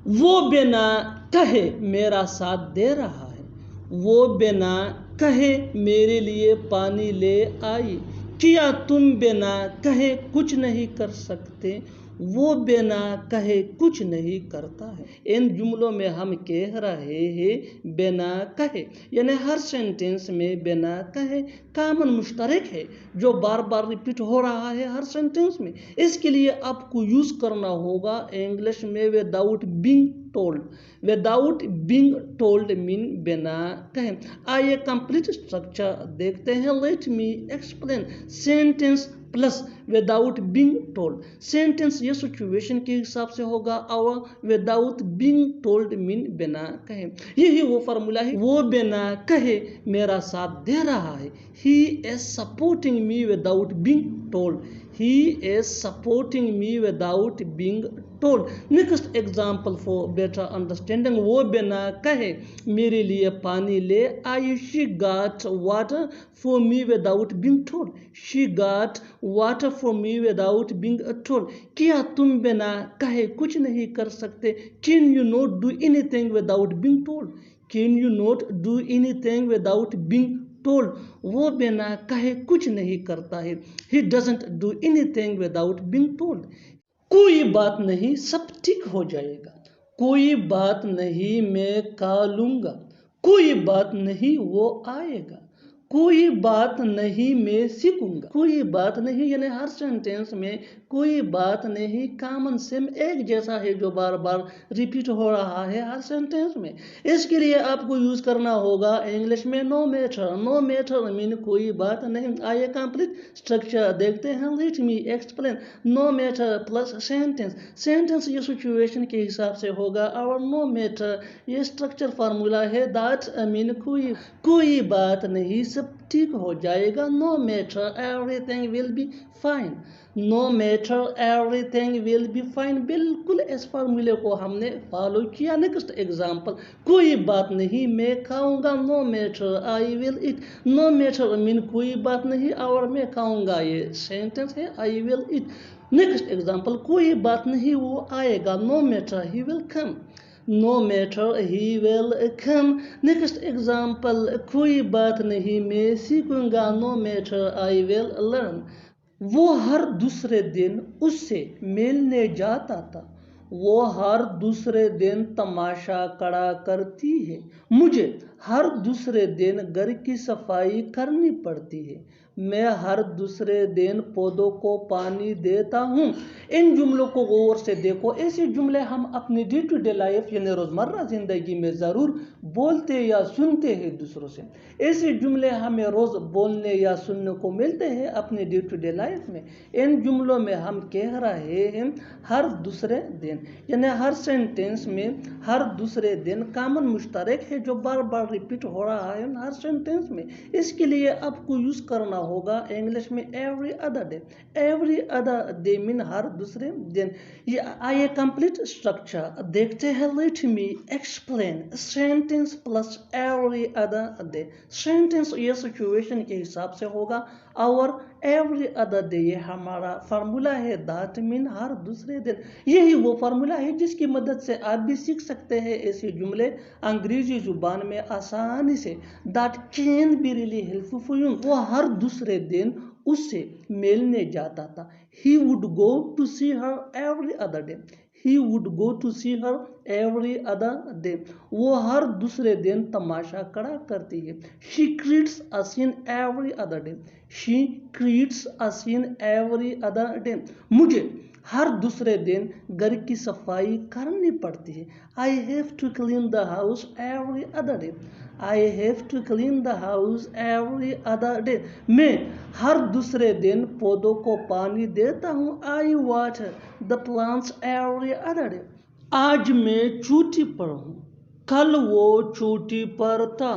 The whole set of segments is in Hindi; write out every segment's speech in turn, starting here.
वो बिना कहे मेरा साथ दे रहा है, वो बिना कहे मेरे लिए पानी ले आई। क्या तुम बिना कहे कुछ नहीं कर सकते, वो बिना कहे कुछ नहीं करता है। इन जुमलों में हम कह रहे हैं बिना कहे, यानी हर सेंटेंस में बिना कहे कॉमन मुश्तरक है जो बार बार रिपीट हो रहा है हर सेंटेंस में। इसके लिए आपको यूज करना होगा इंग्लिश में without being told. Without being told mean बिना कहे। आइए कंप्लीट स्ट्रक्चर देखते हैं। Let me explain. Sentence plus without being told. Sentence ये सिचुएशन के हिसाब से होगा और विदाउट बीइंग टोल्ड मीन बिना कहे। यही वो फार्मूला है, वो बिना कहे मेरा साथ दे रहा है। He is supporting me without being told. He is supporting me without being told. Next example for better understanding. वो बिना कहे मेरे लिए पानी ले आई। She got water for me without being told. She got water for me without being told. क्या तुम बिना कहे कुछ नहीं कर सकते? Can you not do anything without being told? Can you not do anything without being told? वो बिना कहे कुछ नहीं करता है। He doesn't do anything without being told. कोई बात नहीं, सब ठीक हो जाएगा। कोई बात नहीं, मैं खा लूंगा। कोई बात नहीं, वो आएगा। कोई बात नहीं, मैं सीखूंगा। कोई बात नहीं यानी हर सेंटेंस में कोई बात नहीं कॉमन सेम एक जैसा है जो बार बार रिपीट हो रहा है हर सेंटेंस में। इसके लिए आपको यूज करना होगा इंग्लिश में no matter. No matter mean कोई बात नहीं। आइए कंप्लीट स्ट्रक्चर देखते हैं। Let me explain. No matter plus sentence. Sentence ये सिचुएशन के हिसाब से होगा और नो मैटर ये स्ट्रक्चर फार्मूला है। दैट मीन कोई बात नहीं, सब ठीक हो जाएगा। No matter everything will be fine. No matter everything will be fine. बिल्कुल इस फार्मूले को हमने फॉलो किया। Next example. कोई बात नहीं, मैं खाऊंगा। No matter I will eat. No matter mean कोई बात नहीं और मैं खाऊंगा, ये सेंटेंस है I will eat. Next example. कोई बात नहीं, वो आएगा। No matter he will come. No matter he will come. Next example. कोई बात नहीं, मैं सीखूंगा। No matter I will learn. वो हर दूसरे दिन उससे मिलने जाता था। वो हर दूसरे दिन तमाशा खड़ा करती है। मुझे हर दूसरे दिन घर की सफाई करनी पड़ती है। मैं हर दूसरे दिन पौधों को पानी देता हूँ। इन जुमलों को गौर से देखो। ऐसे जुमले हम अपनी डे टू डे लाइफ यानी रोज़मर्रा ज़िंदगी में ज़रूर बोलते या सुनते हैं दूसरों से। ऐसे जुमले हमें रोज़ बोलने या सुनने को मिलते हैं अपने डे टू डे लाइफ में। इन जुमलों में हम कह रहे हैं हर दूसरे दिन, यानी हर सेंटेंस में हर दूसरे दिन कॉमन मुश्तरक है जो बार बार रिपीट हो रहा है हर सेंटेंस में। इसके लिए आपको यूज करना होगा इंग्लिश में every other day. Every other day mean हर दूसरे दिन। ये आइए कंप्लीट स्ट्रक्चर देखते हैं। Let me explain. Sentence plus every other day. Sentence ये सिचुएशन के हिसाब से होगा और एवरी अदर डे ये हमारा फार्मूला है। दैट मीन हर दूसरे दिन। यही वो फार्मूला है जिसकी मदद से आप भी सीख सकते हैं ऐसे जुमले अंग्रेजी जुबान में आसानी से। That can be really helpful for you. वो हर दूसरे दिन उससे मिलने जाता था। He would go to see her every other day. He would go to see her every other day. वो हर दूसरे दिन तमाशा खड़ा करती है। She creates a scene every other day. She creates a scene every other day. मुझे हर दूसरे दिन घर की सफाई करनी पड़ती है। I have to clean the house every other day. I have to clean the house every other day. मैं हर दूसरे दिन पौधों को पानी देता हूँ। I water the plants every other day. आज मैं चोटी पर हूँ, कल वो चोटी पर था।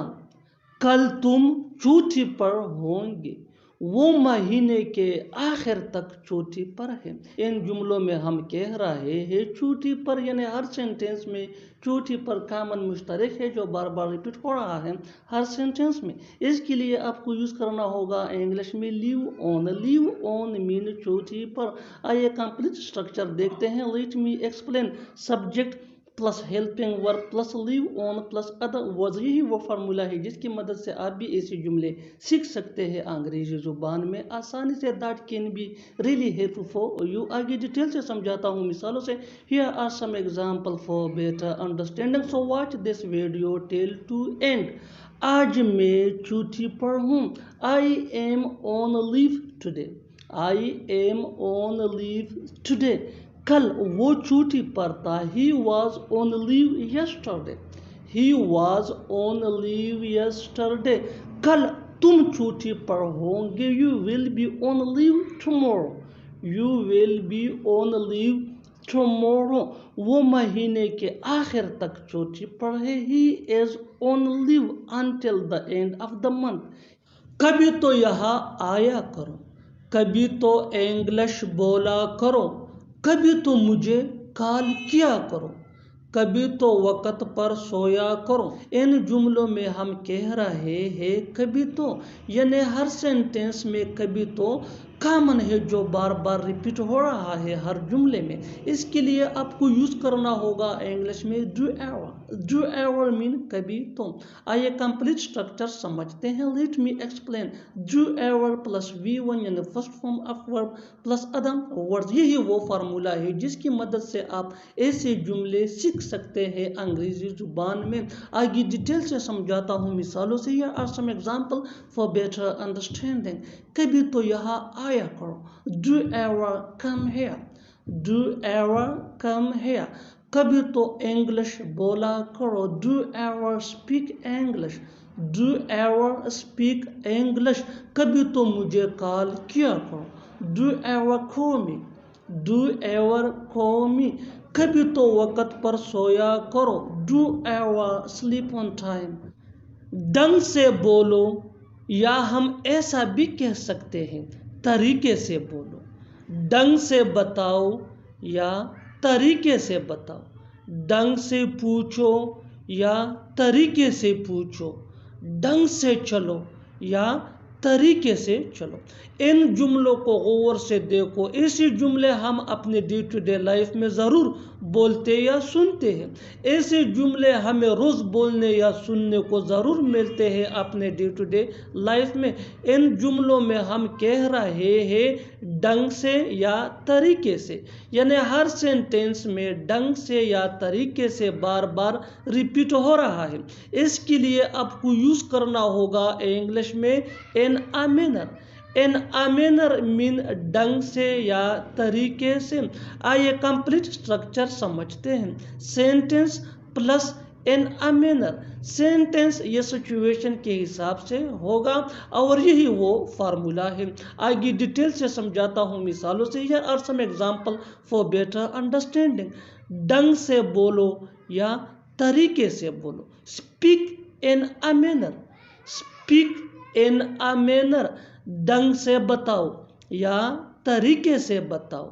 कल तुम चोटी पर होंगे। वो महीने के आखिर तक चोटी पर है। इन जुमलों में हम कह रहे हैं चोटी पर, यानी हर सेंटेंस में चोटी पर कॉमन मुश्तरक है जो बार बार रिपीट हो रहा है हर सेंटेंस में। इसके लिए आपको यूज करना होगा इंग्लिश में leave on. Leave on mean चोटी पर। आइए कंप्लीट स्ट्रक्चर देखते हैं। Let me explain. Subject plus helping verb plus leave on plus other words, यही वो फार्मूला है जिसकी मदद से आप भी ऐसे जुमले सीख सकते हैं अंग्रेजी ज़ुबान में आसानी से। That can be really helpful for you. आगे डिटेल से समझाता हूँ मिसालों से। Here are some example for better understanding, so watch this video till to end. आज मैं छुट्टी पर हूँ। I am on leave today. I am on leave today. कल वो छुट्टी पर था। He was on leave yesterday. He was on leave yesterday. कल तुम छुट्टी पर होंगे। You will be on leave tomorrow. You will be on leave tomorrow. वो महीने के आखिर तक छुट्टी पर है। He is on leave until the end of the month. कभी तो यहाँ आया करो, कभी तो इंग्लिश बोला करो, कभी तो मुझे कॉल किया करो, कभी तो वक़्त पर सोया करो। इन जुमलों में हम कह रहे हैं कभी तो, यानी हर सेंटेंस में कभी तो कॉमन है जो बार बार रिपीट हो रहा है हर जुमले में। इसके लिए आपको यूज़ करना होगा इंग्लिश में do ever. Do ever mean कभी तो। आइए कंप्लीट स्ट्रक्चर समझते हैं। Let me explain. Do ever plus V1 यानी first form of verb plus other words, यही वो फार्मूला है जिसकी मदद से आप ऐसे जुमले सीख सकते हैं अंग्रेजी जुबान में। आगे डिटेल से समझाता हूँ मिसालों से। Here are some example for better understanding. कभी तो यहाँ आया करो। Do ever come here. Do ever come here. कभी तो इंग्लिश बोला करो। Do ever speak English. Do ever speak English. कभी तो मुझे कॉल किया करो। Do ever call me. Do ever call me. कभी तो वक़्त पर सोया करो। Do ever sleep on time. ढंग से बोलो, या हम ऐसा भी कह सकते हैं तरीके से बोलो। ढंग से बताओ या तरीके से बताओ। ढंग से पूछो या तरीके से पूछो। ढंग से चलो या तरीके से चलो। इन जुमलों को गौर से देखो। ऐसे जुमले हम अपने डे टू डे लाइफ में ज़रूर बोलते या सुनते हैं। ऐसे जुमले हमें रोज़ बोलने या सुनने को ज़रूर मिलते हैं अपने डे टू डे लाइफ में। इन जुमलों में हम कह रहे हैं ढंग से या तरीके से, यानी हर सेंटेंस में ढंग से या तरीके से बार बार रिपीट हो रहा है। इसके लिए आपको यूज़ करना होगा इंग्लिश में in a manner. In a manner mean ढंग से या तरीके से। आइए कंप्लीट स्ट्रक्चर समझते हैं। Sentence plus in a manner. Sentence ये सिचुएशन के हिसाब से होगा और यही वो फार्मूला है। आगे डिटेल से समझाता हूँ मिसालों से। Here are some example for better understanding. ढंग से बोलो या तरीके से बोलो। Speak in a manner. Speak in a manner. ढंग से बताओ या तरीके से बताओ।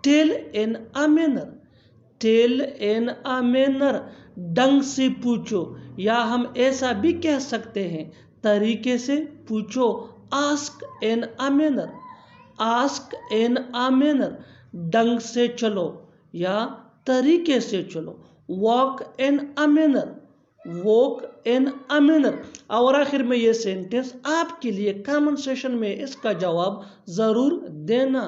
Tell in a manner. Tell in a manner. ढंग से पूछो, या हम ऐसा भी कह सकते हैं तरीके से पूछो। Ask in a manner. Ask in a manner. ढंग से चलो या तरीके से चलो। Walk in a manner. Walk in a manner. और आखिर में ये सेंटेंस आपके लिए कमेंट सेशन में इसका जवाब ज़रूर देना।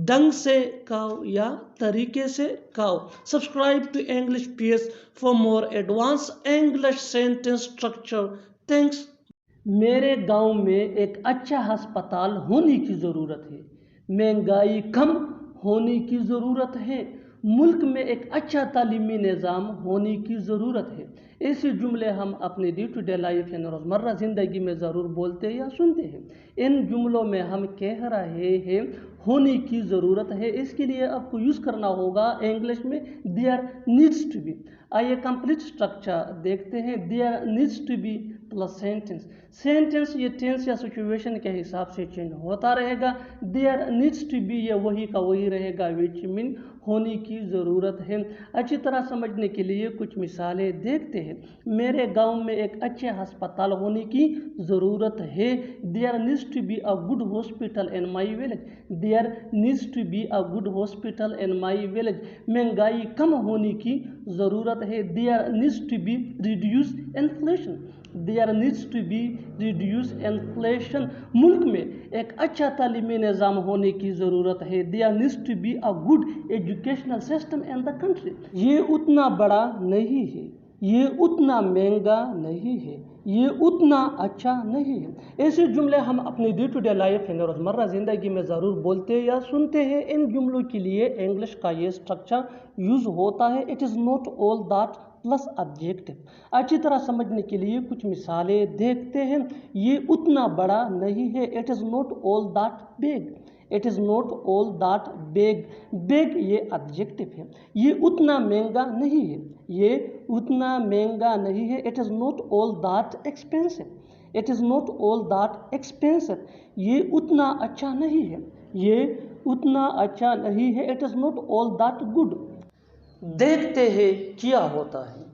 ढंग से खाओ या तरीके से खाओ। Subscribe to English PS for more advance English sentence structure. Thanks. मेरे गांव में एक अच्छा अस्पताल होने की ज़रूरत है। महंगाई कम होने की ज़रूरत है। मुल्क में एक अच्छा तालीमी निज़ाम होने की ज़रूरत है। ऐसे जुमले हम अपने डे टू डे लाइफ यानी रोज़मर्रा ज़िंदगी में ज़रूर बोलते या सुनते हैं। इन जुमलों में हम कह रहे हैं होने की ज़रूरत है। इसके लिए आपको यूज़ करना होगा इंग्लिश में देयर नीड्स टू बी। आइए कंप्लीट स्ट्रक्चर देखते हैं। There needs to be plus sentence. Sentence ये टेंस या सिचुएशन के हिसाब से चेंज होता रहेगा। देयर नीड्स टू बी ये वही का वही रहेगा, विच मीन होने की ज़रूरत है। अच्छी तरह समझने के लिए कुछ मिसालें देखते हैं। मेरे गांव में एक अच्छे अस्पताल होने की ज़रूरत है। There needs to be a good hospital in my village. There needs to be a good hospital in my village. महंगाई कम होने की ज़रूरत है। There needs to be reduce inflation. There needs to be reduce inflation. मुल्क में एक अच्छा तालीमी निज़ाम होने की ज़रूरत है। There needs to be a good educational system in the country. ये उतना बड़ा नहीं है, ये उतना महंगा नहीं है, ये उतना अच्छा नहीं है। ऐसे जुमले हम अपनी डे टू डे लाइफ यानी रोज़मर्रा ज़िंदगी में ज़रूर बोलते या सुनते हैं। इन जुमलों के लिए इंग्लिश का ये स्ट्रक्चर यूज़ होता है। It is not all that plus objective. अच्छी तरह समझने के लिए कुछ मिसालें देखते हैं। ये उतना बड़ा नहीं है। It is not all that big. It is not all that big. Big ये ऑब्जेक्टिव है। ये उतना महंगा नहीं है, ये उतना महंगा नहीं है। It is not all that expensive. It is not all that expensive. ये उतना अच्छा नहीं है, ये उतना अच्छा नहीं है। It is not all that good. देखते हैं क्या होता है,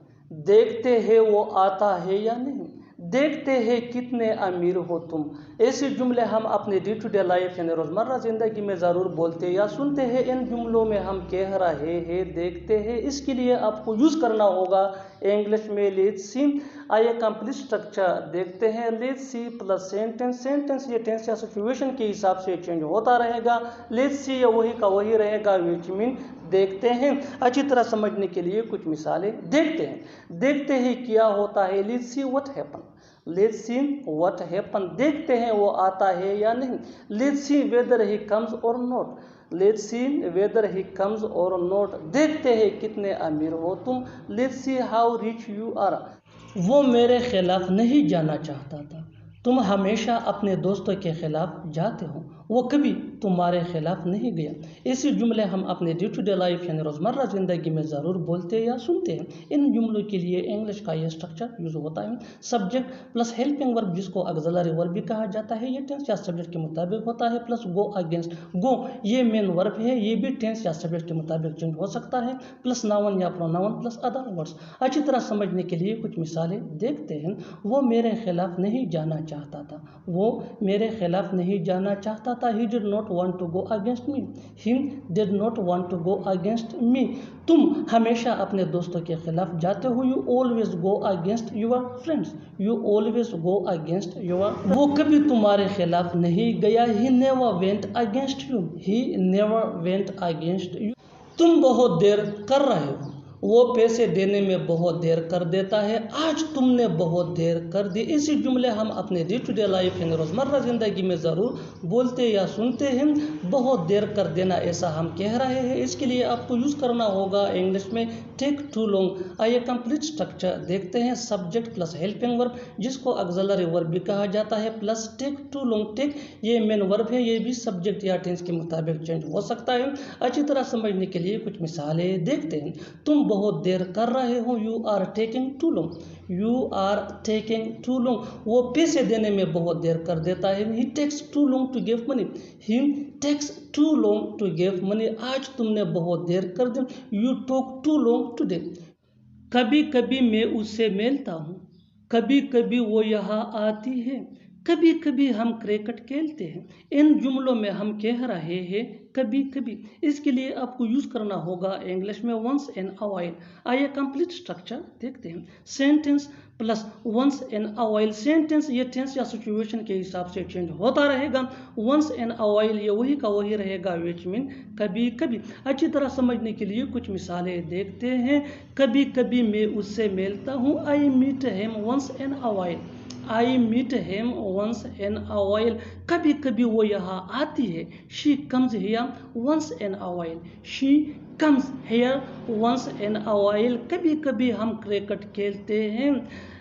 देखते हैं वो आता है या नहीं, देखते हैं कितने अमीर हो तुम। ऐसे जुमले हम अपने डे टू डे लाइफ यानी रोज़मर्रा ज़िंदगी में ज़रूर बोलते या सुनते हैं। इन जुमलों में हम कह रहे हैं, देखते हैं। इसके लिए आपको यूज़ करना होगा इंग्लिश में लेट्स सी। आइए कंप्लीट स्ट्रक्चर देखते हैं। Let's see plus sentence. Sentence ये टेंस या सिचुएशन के हिसाब से चेंज होता रहेगा। लेट्स सी ये वही का वही रहेगा, विच मीन देखते हैं। अच्छी तरह समझने के लिए कुछ मिसालें देखते हैं। देखते हैं क्या होता है। Let's see what happen. Let's see what happen. देखते हैं वो आता है या नहीं। Let's see whether he comes or not. Let's see whether he comes or not. देखते हैं कितने अमीर हो तुम। Let's see how rich you are. वो मेरे खिलाफ नहीं जाना चाहता था। तुम हमेशा अपने दोस्तों के खिलाफ जाते हो, वो कभी तुम्हारे खिलाफ नहीं गया। ऐसे जुमले हम अपने डे टू डे लाइफ यानी रोज़मर्रा ज़िंदगी में ज़रूर बोलते या सुनते हैं। इन जुमलों के लिए इंग्लिश का ये स्ट्रक्चर यूज़ होता है। सब्जेक्ट प्लस हेल्पिंग वर्ब, जिसको ऑक्सिलरी वर्ब भी कहा जाता है, ये टेंस या सब्जेक्ट के मुताबिक होता है। Plus go against. गो ये मेन वर्ब है, ये भी टेंस या सब्जेक्ट के मुताबिक चेंज हो सकता है। प्लस नाउन या प्रोनाउन प्लस अदर वर्ड्स। अच्छी तरह समझने के लिए कुछ मिसालें देखते हैं। वो मेरे खिलाफ नहीं जाना चाहता था। वो मेरे खिलाफ नहीं जाना चाहता था। He did not want to go against me. He did not want to go against me. तुम हमेशा अपने दोस्तों के खिलाफ जाते हो। You always go against your friends. You always go against your. वो कभी तुम्हारे खिलाफ नहीं गया। He never went against you. He never went against you. तुम बहुत देर कर रहे हो। वो पैसे देने में बहुत देर कर देता है। आज तुमने बहुत देर कर दी। इसी जुमले हम अपने डे टू डे लाइफ यानी रोज़मर्रा ज़िंदगी में ज़रूर बोलते या सुनते हैं। बहुत देर कर देना ऐसा हम कह रहे हैं। इसके लिए आपको यूज़ करना होगा इंग्लिश में टेक टू लॉन्ग। आइए कंप्लीट स्ट्रक्चर देखते हैं। सब्जेक्ट प्लस हेल्पिंग वर्ब, जिसको ऑक्सिलरी वर्ब भी कहा जाता है, plus take too long. Take ये मेन वर्ब है, ये भी सब्जेक्ट या टेंस के मुताबिक चेंज हो सकता है। अच्छी तरह समझने के लिए कुछ मिसालें देखते हैं। तुम बहुत देर कर रहे हो। You are taking too long. You are taking too long. वो पैसे देने में बहुत देर कर देता है। He takes too long to give money. He takes too long to give money. आज तुमने बहुत देर कर दी। You talk too long today. कभी कभी मैं उससे मिलता हूँ, कभी कभी वो यहाँ आती है, कभी कभी हम क्रिकेट खेलते हैं। इन जुमलों में हम कह रहे हैं कभी कभी। इसके लिए आपको यूज़ करना होगा इंग्लिश में वंस इन अ व्हाइल। आइए कंप्लीट स्ट्रक्चर देखते हैं। Sentence plus once in a while. Sentence ये टेंस या सिचुएशन के हिसाब से चेंज होता रहेगा। वंस इन अ व्हाइल ये वही का वही रहेगा, विच मीन कभी कभी। अच्छी तरह समझने के लिए कुछ मिसालें देखते हैं। कभी कभी मैं उससे मिलता हूँ। I meet him once in a while. I meet him once in a while. कभी कभी वो यहाँ आती है। She comes here once in a while. She comes here once in a while. कभी कभी हम क्रिकेट खेलते हैं।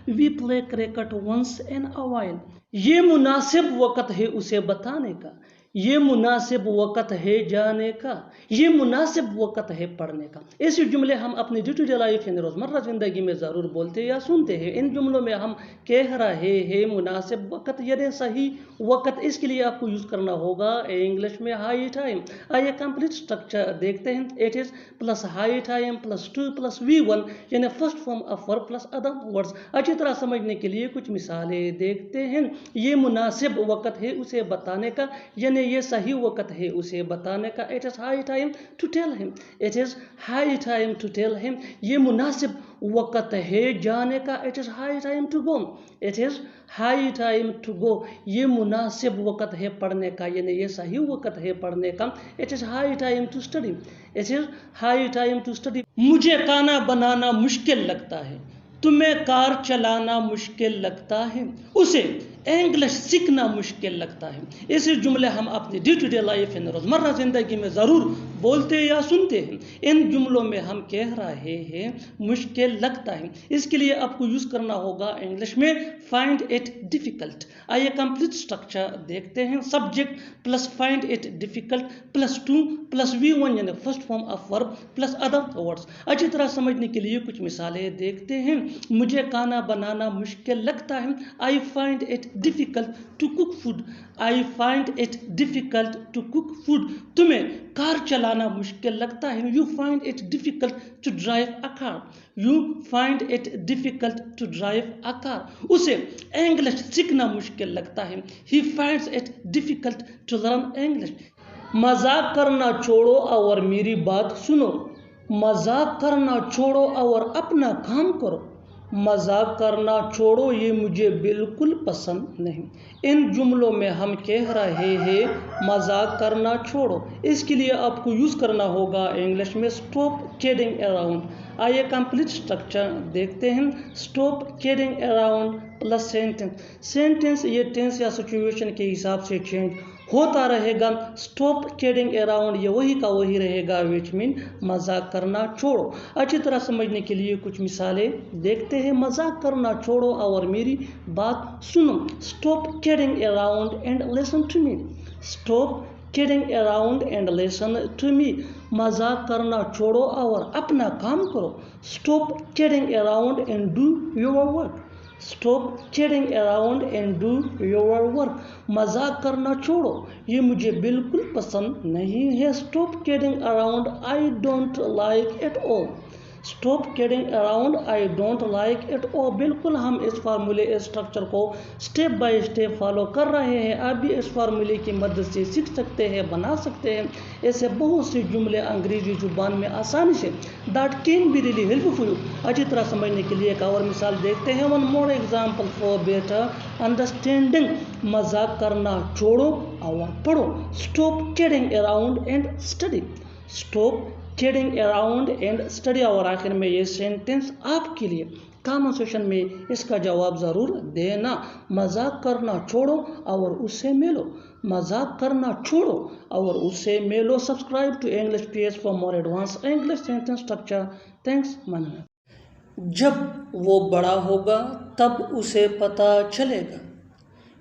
We play cricket once in a while. ये मुनासिब वक्त है उसे बताने का। ये मुनासिब वक़्त है जाने का, ये मुनासिब वक़्त है पढ़ने का। ऐसे जुमले हम अपनी डे टू डे लाइफ यानी रोज़मर्रा ज़िंदगी में ज़रूर बोलते या सुनते हैं। इन जुमलों में हम कह रहे हैं मुनासिब वक़्त यानी सही वक़्त, इसके लिए आपको यूज़ करना होगा इंग्लिश में हाई टाइम। आइए कंप्लीट स्ट्रक्चर देखते हैं। It is plus high time plus two plus V1 यानी first form of verb plus other words. अच्छी तरह समझने के लिए कुछ मिसालें देखते हैं। ये मुनासिब वक़्त है उसे बताने का, यानी ये सही वक़्त है उसे बताने का। It is high time to tell him, it is high time to tell him. ये मुनासिब वक़्त है जाने का। It is high time to go, it is high time to go. ये मुनासिब वक़्त है पढ़ने का, यानी ये सही वक़्त है पढ़ने का। It is high time to study, it is high time to study. मुझे खाना बनाना मुश्किल लगता है, तुम्हें कार चलाना मुश्किल लगता है, उसे इंग्लिश सीखना मुश्किल लगता है। ऐसे जुमले हम अपनी डे टू डे लाइफ यानी रोज़मर्रा ज़िंदगी में ज़रूर बोलते या सुनते हैं। इन जुमलों में हम कह रहे हैं मुश्किल लगता है, इसके लिए आपको यूज़ करना होगा इंग्लिश में फाइंड इट डिफ़िकल्ट। आइए कंप्लीट स्ट्रक्चर देखते हैं। Subject plus find it difficult plus two plus V1 यानी first form of verb plus other words. अच्छी तरह समझने के लिए कुछ मिसालें देखते हैं। मुझे खाना बनाना मुश्किल लगता है, I find it difficult to cook food, I find it difficult to cook food। तुम्हें कार चलाना मुश्किल लगता है, you find it difficult to drive a car, you find it difficult to drive a car। उसे इंग्लिश सीखना मुश्किल लगता है, he finds it difficult to learn English। मजाक करना छोड़ो और मेरी बात सुनो, मजाक करना छोड़ो और अपना काम करो, मजाक करना छोड़ो ये मुझे बिल्कुल पसंद नहीं। इन जुमलों में हम कह रहे हैं मजाक करना छोड़ो, इसके लिए आपको यूज़ करना होगा इंग्लिश में स्टॉप किडिंग अराउंड। आइए कंप्लीट स्ट्रक्चर देखते हैं। Stop kidding around plus sentence. Sentence ये टेंस या सिचुएशन के हिसाब से चेंज होता रहेगा। स्टॉप किडिंग अराउंड ये वही का वही रहेगा, विच मीन मजाक करना छोड़ो। अच्छी तरह समझने के लिए कुछ मिसालें देखते हैं। मजाक करना छोड़ो और मेरी बात सुनो, stop kidding around and listen to me, stop kidding around and listen to me. मजाक करना छोड़ो और अपना काम करो, stop kidding around and do your work, stop kidding around and do your work. मजाक करना छोड़ो ये मुझे बिल्कुल पसंद नहीं है, stop kidding around I don't like it all, stop kidding around I don't like it all. बिल्कुल हम इस फार्मूले इस स्ट्रक्चर को स्टेप बाय स्टेप फॉलो कर रहे हैं। आप भी इस फार्मूले की मदद से सीख सकते हैं, बना सकते हैं ऐसे बहुत से जुमले अंग्रेजी जुबान में आसानी से, that can be really helpful. अच्छी तरह समझने के लिए एक और मिसाल देखते हैं। One more example for better understanding. मजाक करना छोड़ो और पढ़ो, stop kidding around and study, stop kidding around and study. और आखिर में ये सेंटेंस आपके लिए कमेंट सेक्शन में इसका जवाब ज़रूर देना। मजाक करना छोड़ो और उससे मिलो, मजाक करना छोड़ो और उससे मिलो। Subscribe to English PH for more advance English sentence structure. Thanks मानना। जब वो बड़ा होगा तब उसे पता चलेगा,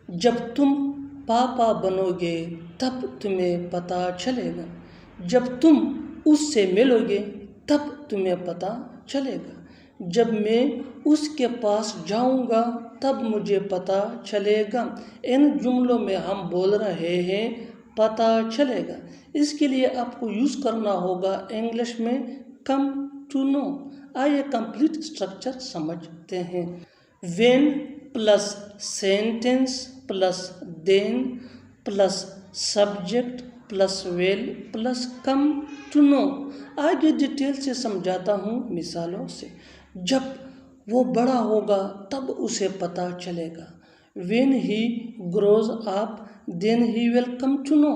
जब तुम पापा बनोगे तब तुम्हें पता चलेगा, जब तुम उससे मिलोगे तब तुम्हें पता चलेगा, जब मैं उसके पास जाऊंगा तब मुझे पता चलेगा। इन जुमलों में हम बोल रहे हैं पता चलेगा, इसके लिए आपको यूज़ करना होगा इंग्लिश में कम टू नो। आइए कंप्लीट स्ट्रक्चर समझते हैं। When plus sentence plus then plus subject plus well plus come to know. आगे डिटेल से समझाता हूँ मिसालों से। जब वो बड़ा होगा तब उसे पता चलेगा। When he grows up then he will come to know,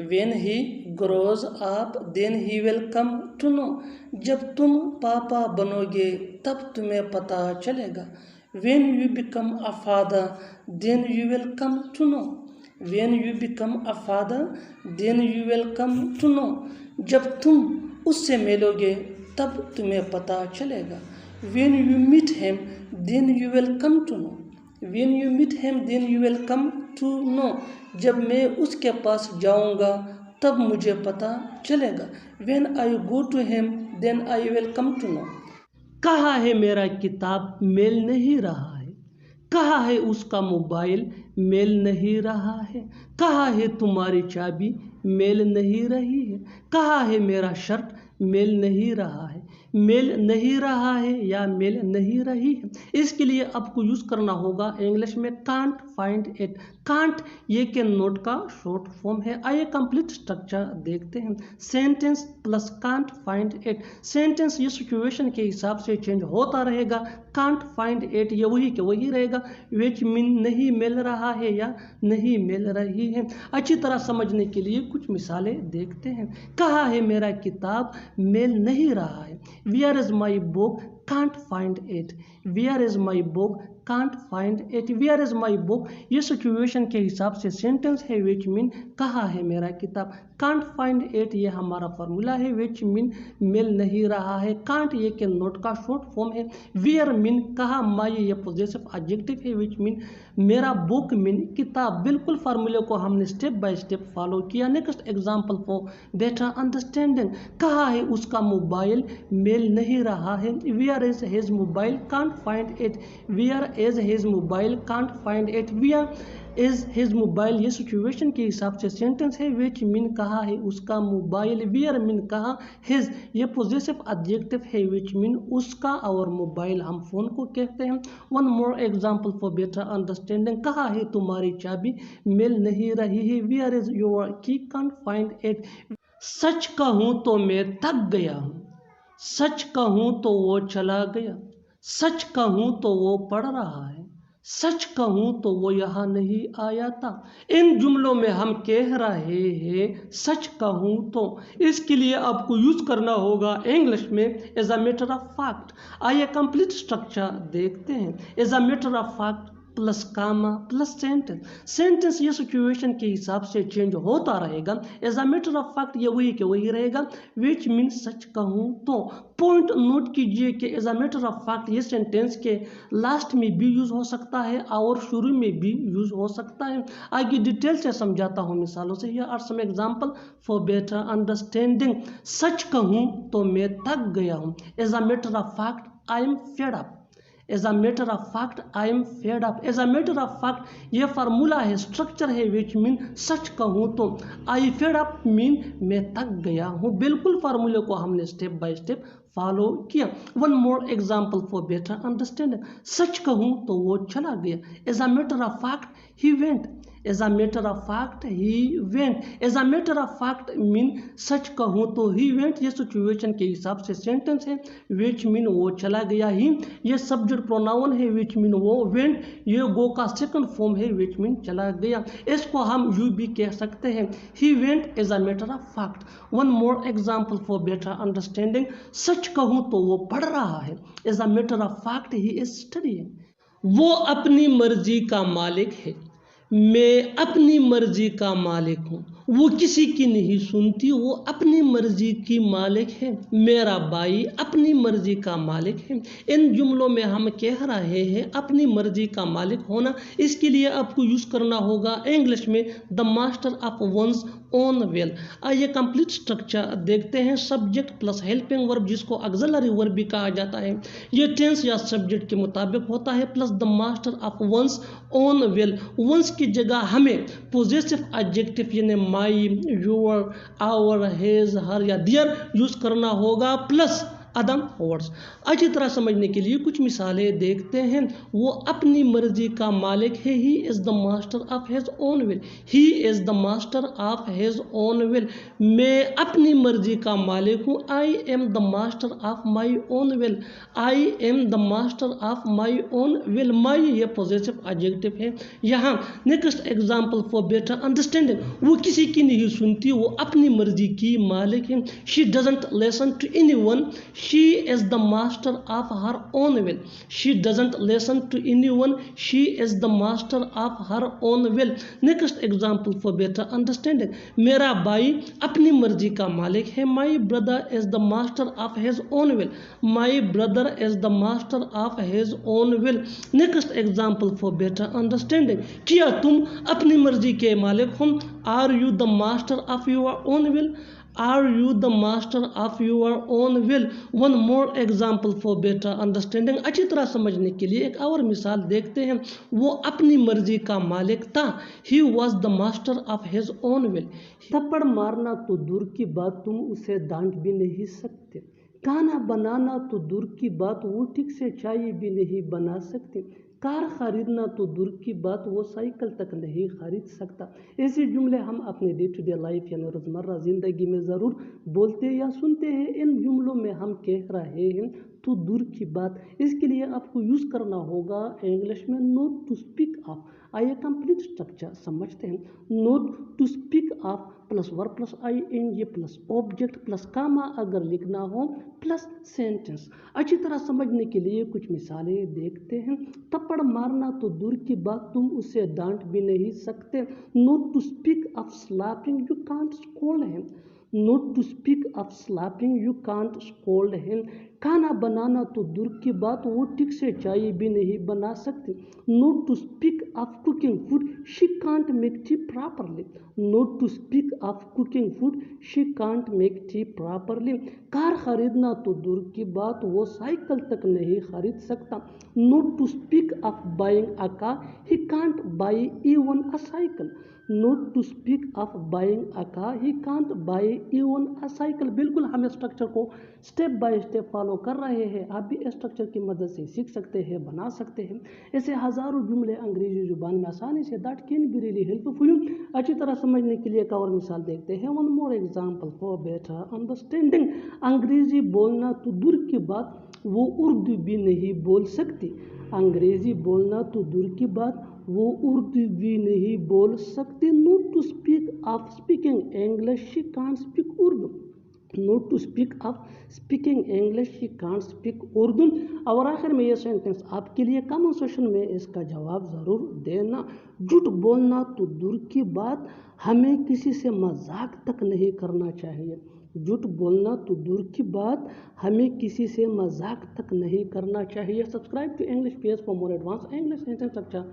when he grows up then he will come to know। जब तुम पापा बनोगे तब तुम्हें पता चलेगा। When you become a father then you will come to know, when you become a father then you will come to know। जब तुम उससे मिलोगे तब तुम्हें पता चलेगा। When you meet him then you will come to know, when you meet him then you will come to know. जब मैं उसके पास जाऊंगा तब मुझे पता चलेगा. When I go to him, then I will come to know. कहा है मेरा किताब मेल नहीं रहा है. कहा है उसका मोबाइल मेल नहीं रहा है. कहा है तुम्हारी चाबी मेल नहीं रही है. कहा है मेरा शर्ट मेल नहीं रहा है. मेल नहीं रहा है या मेल नहीं रही है, इसके लिए आपको यूज़ करना होगा इंग्लिश में कांट फाइंड इट. कांट ये के नोट का शॉर्ट फॉर्म है. आइए कंप्लीट स्ट्रक्चर देखते हैं. Sentence plus can't find it. Sentence ये सिचुएशन के हिसाब से चेंज होता रहेगा. कांट फाइंड इट ये वही के वही रहेगा. विच मीन नहीं मिल रहा है या नहीं मिल रही है. अच्छी तरह समझने के लिए कुछ मिसालें देखते हैं. कहा है मेरा किताब मेल नहीं रहा है. Where is my book? Can't find it. Where is my book? Can't find it. Where is my book? ये सिचुएशन के हिसाब से सेंटेंस है. which mean कहा है मेरा किताब. Can't find it ये हमारा फॉर्मूला है. which mean मिल नहीं रहा है. Can't ये के नोट का शॉर्ट फॉर्म है. Where mean कहा. My ये पॉजेसिव एडजेक्टिव है. which mean मेरा बुक मीन किताब. बिल्कुल फार्मूले को हमने स्टेप बाय स्टेप फॉलो किया. Next example for better understanding. कहा है उसका मोबाइल मेल नहीं रहा है. Where is his mobile. Can't find it. Where is his mobile. Can't find it. Where is his mobile ये सिचुएशन के हिसाब से सेंटेंस है. विच मीन कहा है उसका मोबाइल. वेयर मीन कहा. हिज ये पॉजेसिव एडजेक्टिव है. विच मीन उसका और मोबाइल हम फोन को कहते हैं. One more example for better understanding. कहा है तुम्हारी चाबी मेल नहीं रही है. Where is your key. Can't find it. सच कहूँ तो मैं थक गया हूँ. सच कहूँ तो वो चला गया. सच कहूँ तो वो पढ़ रहा है. सच कहूँ तो वो यहाँ नहीं आया था. इन जुमलों में हम कह रहे हैं सच कहूँ तो. इसके लिए आपको यूज़ करना होगा इंग्लिश में as a matter of fact. आइए कंप्लीट स्ट्रक्चर देखते हैं. As a matter of fact plus comma plus sentence. Sentence ये सिचुएशन के हिसाब से चेंज होता रहेगा. As a matter of fact ये वही के वही रहेगा. विच मीन सच कहूँ तो. पॉइंट नोट कीजिए कि as a matter of fact ये सेंटेंस के लास्ट में भी यूज हो सकता है और शुरू में भी यूज हो सकता है. आगे डिटेल से समझाता हूँ मिसालों से. Here are some example for better understanding. सच कहूँ तो मैं थक गया हूँ. As a matter of fact I am fed up. As a matter of fact I am fed up. As a matter of fact ये फार्मूला है, स्ट्रक्चर है. विच मीन सच कहूँ तो. आई फेड अप मीन मैं थक गया हूँ. बिल्कुल फार्मूले को हमने स्टेप बाय स्टेप फॉलो किया. One more example for better understanding. सच कहूँ तो वो चला गया. As a matter of fact he went. As a matter of fact he went. As a matter of fact mean सच कहूँ तो ही वेंट ये सिचुएशन के हिसाब से सेंटेंस है. विच मीन वो चला गया. ही ये सब्जेक्ट प्रोनाउन है. विच मीन वो. वेंट ये गो का सेकंड फॉर्म है. विच मीन चला गया. इसको हम यू भी कह सकते हैं. He went as a matter of fact. One more example for better understanding. सच कहूँ तो वो पढ़ रहा है. As a matter of fact he is studying. वो अपनी मर्जी का मालिक है. मैं अपनी मर्जी का मालिक हूँ. वो किसी की नहीं सुनती. वो अपनी मर्जी की मालिक है. मेरा भाई अपनी मर्जी का मालिक है. इन जुमलों में हम कह रहे हैं अपनी मर्जी का मालिक होना. इसके लिए आपको यूज़ करना होगा इंग्लिश में the master of one's own will. आइए कंप्लीट स्ट्रक्चर देखते हैं. सब्जेक्ट प्लस हेल्पिंग वर्ब जिसको ऑक्सिलरी वर्ब भी कहा जाता है. ये टेंस या सब्जेक्ट के मुताबिक होता है. Plus the master of one's own will. One's की जगह हमें पॉजेसिव एडजेक्टिव यानी my, your, our, his, her या देयर यूज करना होगा प्लस अदम वर्ड्स. अच्छी तरह समझने के लिए कुछ मिसालें देखते हैं. वो अपनी मर्जी का मालिक है. He is the master of his own will. He is the master of his own will. मैं अपनी मर्जी का मालिक हूँ. I am the master of my own will. I am the master of my own will. My ये पॉजेसिव एडजेक्टिव है. यहाँ next example for better understanding. वो किसी की नहीं सुनती. वो अपनी मर्जी की मालिक है. She doesn't listen to anyone. She is the master of her own will. She doesn't listen to anyone. She is the master of her own will. Next example for better understanding. मेरा भाई अपनी मर्जी का मालिक है. My brother is the master of his own will. My brother is the master of his own will. Next example for better understanding. क्या तुम अपनी मर्जी के मालिक हो? Are you the master of your own will? Are you the master of your own will? One more example for better understanding. अच्छी तरह समझने के लिए एक और मिसाल देखते हैं. वो अपनी मर्जी का मालिक था. He was the master of his own will. थप्पड़ मारना तो दूर की बात, तुम उसे डांट भी नहीं सकते. खाना बनाना तो दूर की बात, वो ठीक से चाय भी नहीं बना सकते. कार खरीदना तो दूर की बात, वो साइकिल तक नहीं खरीद सकता. ऐसे जुमले हम अपने डे टू डे लाइफ यानी रोज़मर्रा ज़िंदगी में ज़रूर बोलते या सुनते हैं. इन जुमलों में हम कह रहे हैं तो दूर की बात. इसके लिए आपको यूज़ करना होगा इंग्लिश में नोट टू स्पीक ऑफ. आइए कंप्लीट स्ट्रक्चर समझते हैं. Not to speak of plus verb plus ing plus object plus comma अगर लिखना हो प्लस सेंटेंस. अच्छी तरह समझने के लिए कुछ मिसालें देखते हैं. थप्पड़ मारना तो दूर की बात, तुम उसे डांट भी नहीं सकते. Not to speak of slapping, you can't scold him. Not to speak of slapping, you can't scold him. खाना बनाना तो दूर की बात, वो ठीक से चाय भी नहीं बना सकती. Not to speak of cooking food, she can't make tea properly. Not to speak of cooking food, she can't make tea properly. Car खरीदना तो दूर की बात, वो साइकिल तक नहीं खरीद सकता. Not to speak of buying a car, he can't buy even a cycle. Not to speak of buying a car, he can't buy even a cycle. बिल्कुल हम स्ट्रक्चर को स्टेप बाय स्टेप फॉलो कर रहे हैं. आप भी स्ट्रक्चर की मदद से सीख सकते हैं, बना सकते हैं. ऐसे हज़ारों जुमले अंग्रेजी जुबान में आसानी से that can be really helpful. अच्छी तरह समझने के लिए एक और मिसाल देखते हैं. One more example for better understanding. अंग्रेजी बोलना तो दूर की बात, वो उर्दू भी नहीं बोल सकती. अंग्रेजी बोलना तो दूर की बात, वो उर्दू भी नहीं बोल सकती. Not to speak of speaking English, she can't speak Urdu. Not to speak of speaking English, she can't speak Urdu. और आखिर में ये सेंटेंस आपके लिए कमेंट सेक्शन में इसका जवाब ज़रूर देना. झूठ बोलना तो दूर की बात, हमें किसी से मजाक तक नहीं करना चाहिए. झूठ बोलना तो दूर की बात, हमें किसी से मजाक तक नहीं करना चाहिए. Subscribe to English page for more advance English sentence structure.